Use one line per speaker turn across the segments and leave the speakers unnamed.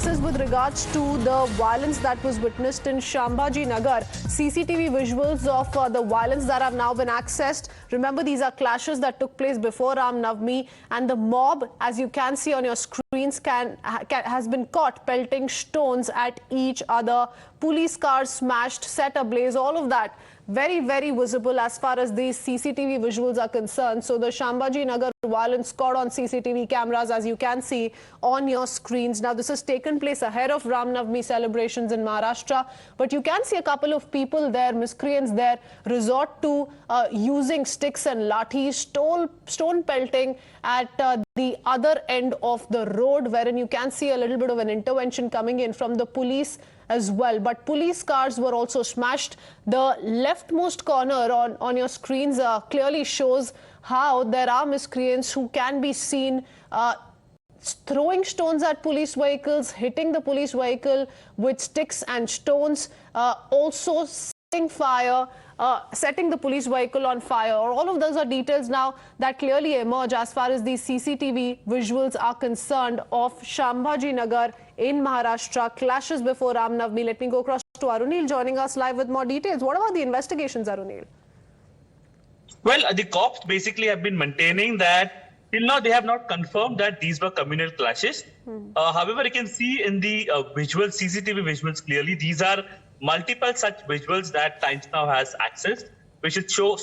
This is with regards to the violence that was witnessed in Sambhajinagar. CCTV visuals of the violence that have now been accessed. Remember, these are clashes that took place before Navami, and the mob, as you can see on your screens, has been caught pelting stones at each other. Police cars smashed, set ablaze, all of that. Very, very visible as far as these CCTV visuals are concerned. So the Sambhajinagar violence caught on CCTV cameras, as you can see on your screens. Now, this has taken place ahead of Ram Navami celebrations in Maharashtra. But you can see a couple of people there, miscreants there, resort to using sticks and lathis, stone pelting at the other end of the road, wherein you can see a little bit of an intervention coming in from the police as well. But police cars were also smashed. The leftmost corner on your screens clearly shows how there are miscreants who can be seen throwing stones at police vehicles, hitting the police vehicle with sticks and stones, also setting fire, setting the police vehicle on fire. All of those are details now that clearly emerge as far as these CCTV visuals are concerned of Sambhajinagar in Maharashtra, clashes before Ram Navami. Let me go across to Arunil joining us live with more details. What about the investigations, Arunil?
Well, the cops basically have been maintaining that till now they have not confirmed that these were communal clashes. However, you can see in the CCTV visuals clearly, these are multiple such visuals that Times Now has accessed, which should show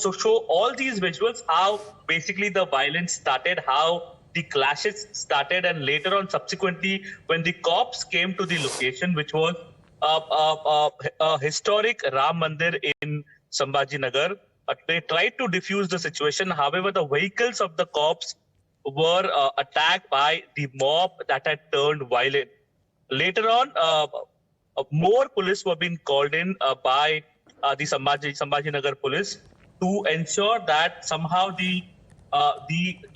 all these visuals, how basically the violence started, how the clashes started, and later on subsequently when the cops came to the location, which was a historic Ram Mandir in Sambhajinagar, they tried to defuse the situation. However, the vehicles of the cops were attacked by the mob that had turned violent. Later on, more police were being called in by the Sambhajinagar police to ensure that somehow the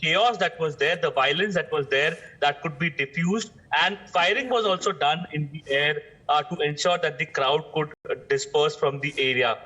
chaos that was there, the violence that was there, that could be diffused, and firing was also done in the air to ensure that the crowd could disperse from the area.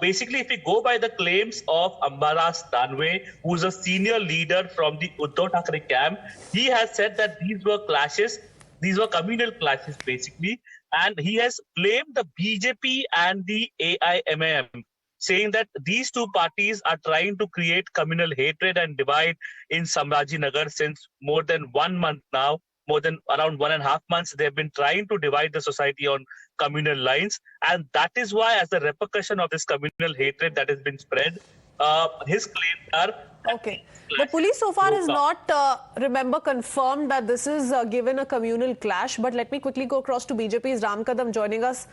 Basically, if we go by the claims of Ambaras Tanwe, who is a senior leader from the Uddhav Thackeray camp, he has said that these were clashes, these were communal clashes basically, and he has blamed the BJP and the AIMM, saying that these two parties are trying to create communal hatred and divide in Sambhajinagar since more than 1 month now. More than around 1.5 months, they've been trying to divide the society on communal lines. And that is why, as a repercussion of this communal hatred that has been spread, his claims are...
Okay. The police so far has not, remember, confirmed that this is given a communal clash. But let me quickly go across to BJP's Ram Kadam joining us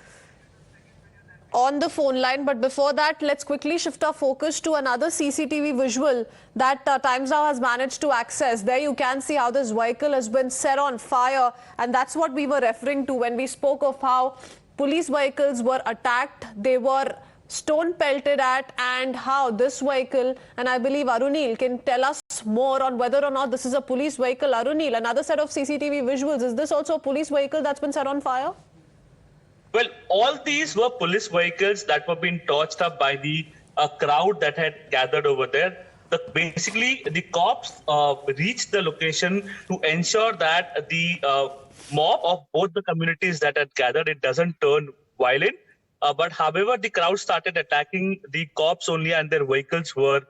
on the phone line. But before that, let's quickly shift our focus to another CCTV visual that Times Now has managed to access. There you can see how this vehicle has been set on fire, and that's what we were referring to when we spoke of how police vehicles were attacked, they were stone pelted at, and how this vehicle, and I believe Arunil can tell us more on whether or not this is a police vehicle. Arunil, another set of CCTV visuals, is this also a police vehicle that's been set on fire?
Well, all these were police vehicles that were being torched up by the crowd that had gathered over there. Basically, the cops reached the location to ensure that the mob of both the communities that had gathered, it doesn't turn violent. But however, the crowd started attacking the cops only, and their vehicles were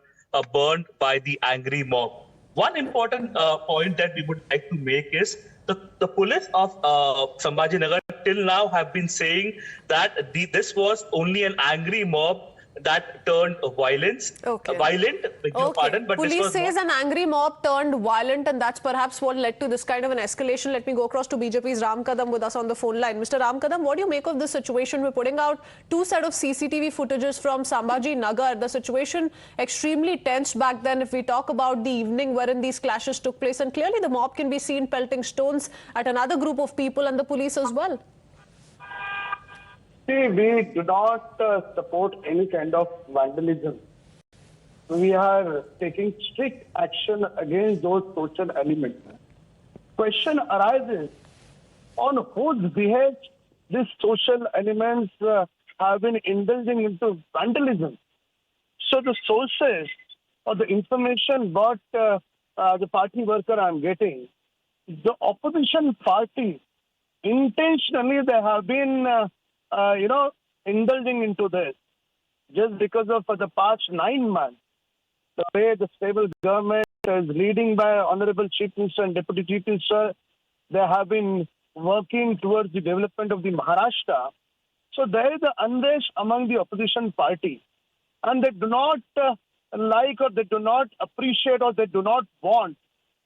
burned by the angry mob. One important point that we would like to make is the police of Sambhajinagar till now have been saying that this was only an angry mob that turned violent. Beg your pardon, but
police says an angry mob turned violent, and that's perhaps what led to this kind of an escalation. Let me go across to BJP's Ram Kadam with us on the phone line. Mr. Ram Kadam, what do you make of this situation? We're putting out 2 sets of CCTV footages from Sambhajinagar. The situation extremely tense back then. If we talk about the evening wherein these clashes took place, and clearly the mob can be seen pelting stones at another group of people and the police as well.
See, we do not support any kind of vandalism. We are taking strict action against those social elements. Question arises on whose behest these social elements have been indulging into vandalism. So the sources or the information what the party worker I'm getting, the opposition party intentionally they have been, indulging into this just because of for the past 9 months, the way the stable government is leading by Honorable Chief Minister and Deputy Chief Minister, they have been working towards the development of the Maharashtra. So there is an unrest among the opposition party, and they do not like or they do not appreciate or they do not want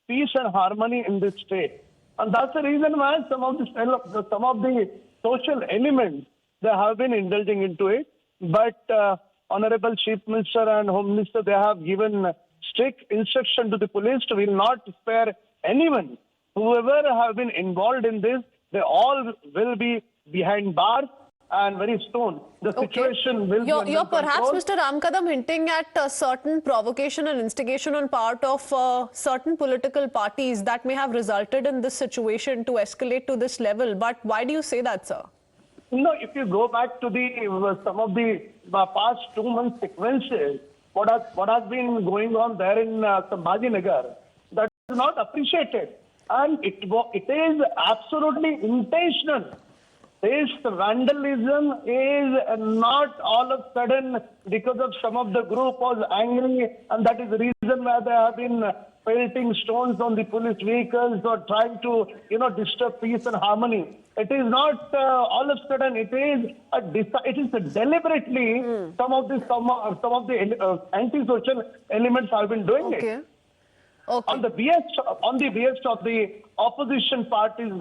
peace and harmony in this state. And that's the reason why some of the social elements they have been indulging into it. But Honorable Chief Minister and Home Minister, they have given strict instruction to the police to will not spare anyone. Whoever have been involved in this, they all will be behind bars, and very soon the situation will be under
You're perhaps,
control.
Mr. Ramkadam, hinting at a certain provocation and instigation on part of certain political parties that may have resulted in this situation to escalate to this level. But why do you say that, sir?
No, if you go back to the some of the past 2 months sequences, what has been going on there in Sambhajinagar, that is not appreciated, and it is absolutely intentional. This vandalism is not all of a sudden because of some of the group was angry, and that is the reason why they have been pelting stones on the police vehicles or trying to, disturb peace and harmony. It is not all of a sudden. It is deliberately some of the anti-social elements have been doing it on the behest of the opposition parties.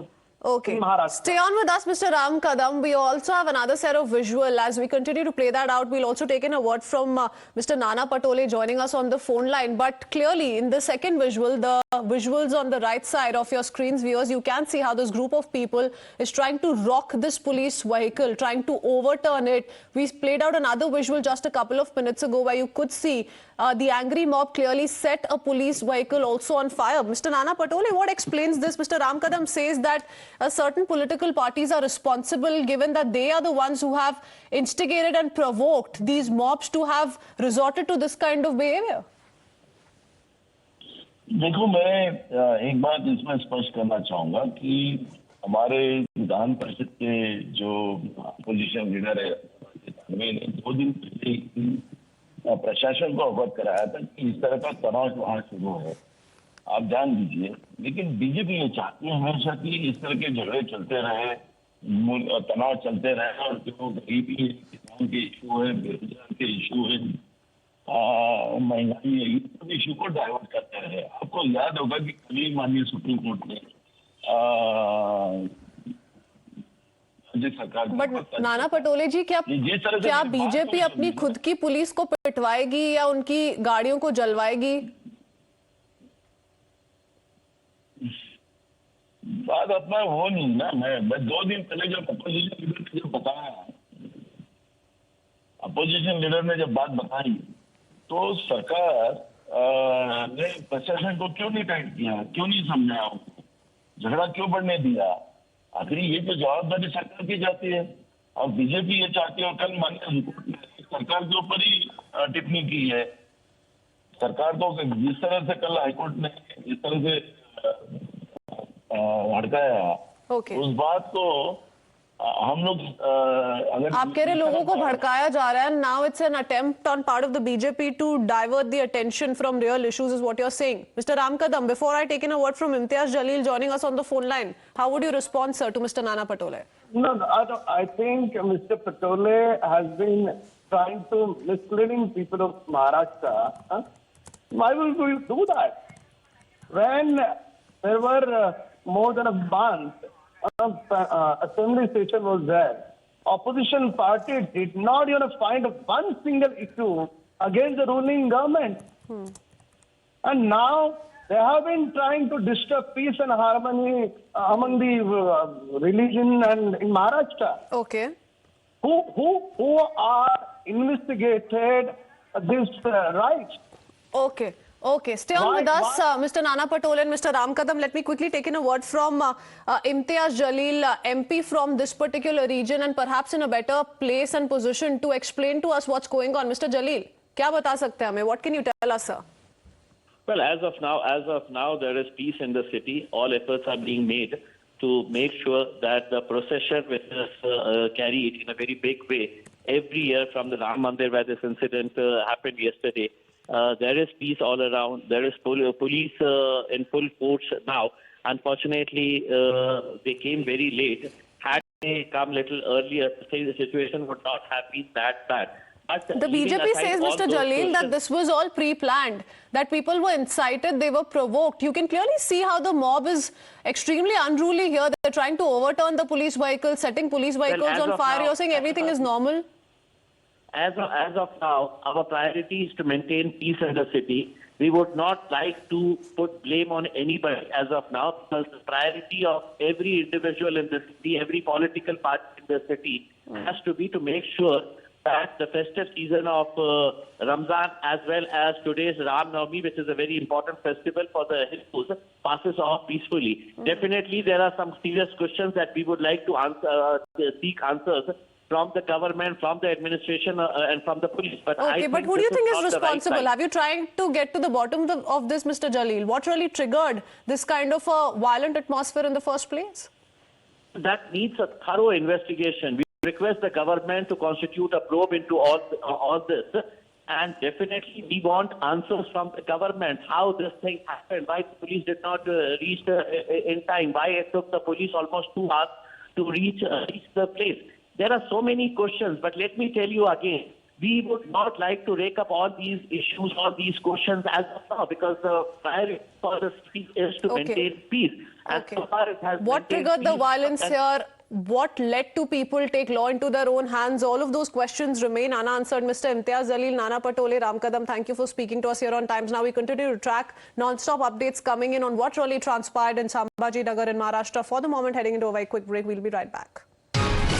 Okay. Stay on with us, Mr. Ramkadam. We also have another set of visual. As we continue to play that out, we'll also take in a word from Mr. Nana Patole joining us on the phone line. But clearly, in the second visual, the visuals on the right side of your screens, viewers, you can see how this group of people is trying to rock this police vehicle, trying to overturn it. We played out another visual just a couple of minutes ago where you could see the angry mob clearly set a police vehicle also on fire. Mr. Nana Patole, what explains this? Mr. Ramkadam says that certain political parties are responsible, given that they are the ones who have instigated and provoked these mobs to have resorted to this kind of behavior.
देखो, मैं एक बात इसमें स्पष्ट करना चाहूंगा कि हमारे विधान परिषद के जो अपोजिशन लीडर है, मैंने 2 दिन पहले प्रशासन को अवगत कराया था कि इस तरह का तनाव वहां शुरू है, आप जान लीजिए। लेकिन बीजेपी ये चाहती है हमेशा कि इस तरह के झगड़े चलते रहे, तनाव चलते रहे, और जो गरीबी किसान के इशू है, बेरोजगार के इशू है, महंगाई है, इस इशू को डाइवर्ट करते रहे। आपको याद होगा कि कल माननीय सुप्रीम कोर्ट ने सरकार,
बट नाना पटोले जी, क्या बीजेपी अपनी खुद की पुलिस को पिटवाएगी या उनकी गाड़ियों को जलवाएगी?
बात अपना वो नहीं ना। मैं 2 दिन पहले जब अपोजिशन लीडर ने जब बताया, अपोजिशन लीडर ने जब बात बताई, तो सरकार ने प्रशासन को क्यों नहीं टाइट किया, क्यों नहीं समझाया, झगड़ा क्यों बढ़ने दिया? आखिर ये तो जवाबदारी सरकार की जाती है, और बीजेपी ये चाहती है। और कल माननीय हाईकोर्ट ने सरकार के ऊपर ही टिप्पणी की है। सरकार को जिस तरह से कल हाईकोर्ट ने जिस तरह से भड़काया, उस बात को हम लोग अगर
आप कह रहे लोगों को भड़काया जा रहा है, now it's an attempt on part of the BJP to divert the attention from real issues is what you're saying. Mr. Ramkadam, before I take in a word from Imtiaz Jalil joining us on the phone line, how would you respond, sir, to Mr. Nana Patole?
No, I think Mr. Patole has been trying to misleading people of Maharashtra. Huh? Why will we do that? When there were more than a month, assembly session was there. Opposition party did not even find one single issue against the ruling government. And now they have been trying to disturb peace and harmony among the religion and in Maharashtra.
Okay.
Who are investigated this right?
Okay. Okay, stay on with us, Mr. Nana Patole and Mr. Ramkadam. Let me quickly take in a word from Imtiaz Jalil, MP from this particular region, and perhaps in a better place and position to explain to us what's going on. Mr. Jalil, क्या बता सकते हैं हमें? What can you tell us, sir?
Well, as of now, there is peace in the city. All efforts are being made to make sure that the procession which is carried in a very big way every year from the Ram Mandir where this incident happened yesterday. There is peace all around. There is police in full force now. Unfortunately, they came very late. Had they come little earlier, the situation would not have been that bad. But
the BJP says, Mr. Jaleel, that this was all pre-planned, that people were incited, they were provoked. You can clearly see how the mob is extremely unruly here. They're trying to overturn the police vehicles, setting police vehicles on fire. You're saying everything is normal?
As of now, our priority is to maintain peace in the city. We would not like to put blame on anybody as of now, because the priority of every individual in the city, every political party in the city has to be to make sure that the festive season of Ramzan as well as today's Ram Navami, which is a very important festival for the Hindus, passes off peacefully. Definitely, there are some serious questions that we would like to answer, seek answers from the government, from the administration, and from the police. But
but who do you think is responsible? Have you tried to get to the bottom of this, Mr. Jaleel? What really triggered this kind of a violent atmosphere in the first place?
That needs a thorough investigation. We request the government to constitute a probe into all this. And definitely we want answers from the government, how this thing happened, why the police did not reach in time, why it took the police almost 2 hours to reach the place. There are so many questions, but let me tell you again, we would not like to rake up all these issues, all these questions as of now, because the priority for the city is to maintain peace. And so far it has
what triggered the violence here? What led to people take law into their own hands? All of those questions remain unanswered. Mr. Imtiaz Jaleel, Nana Patole, Ram Kadam, thank you for speaking to us here on Times Now. We continue to track non-stop updates coming in on what really transpired in Sambhajinagar in Maharashtra. For the moment, heading into a very quick break. We'll be right back.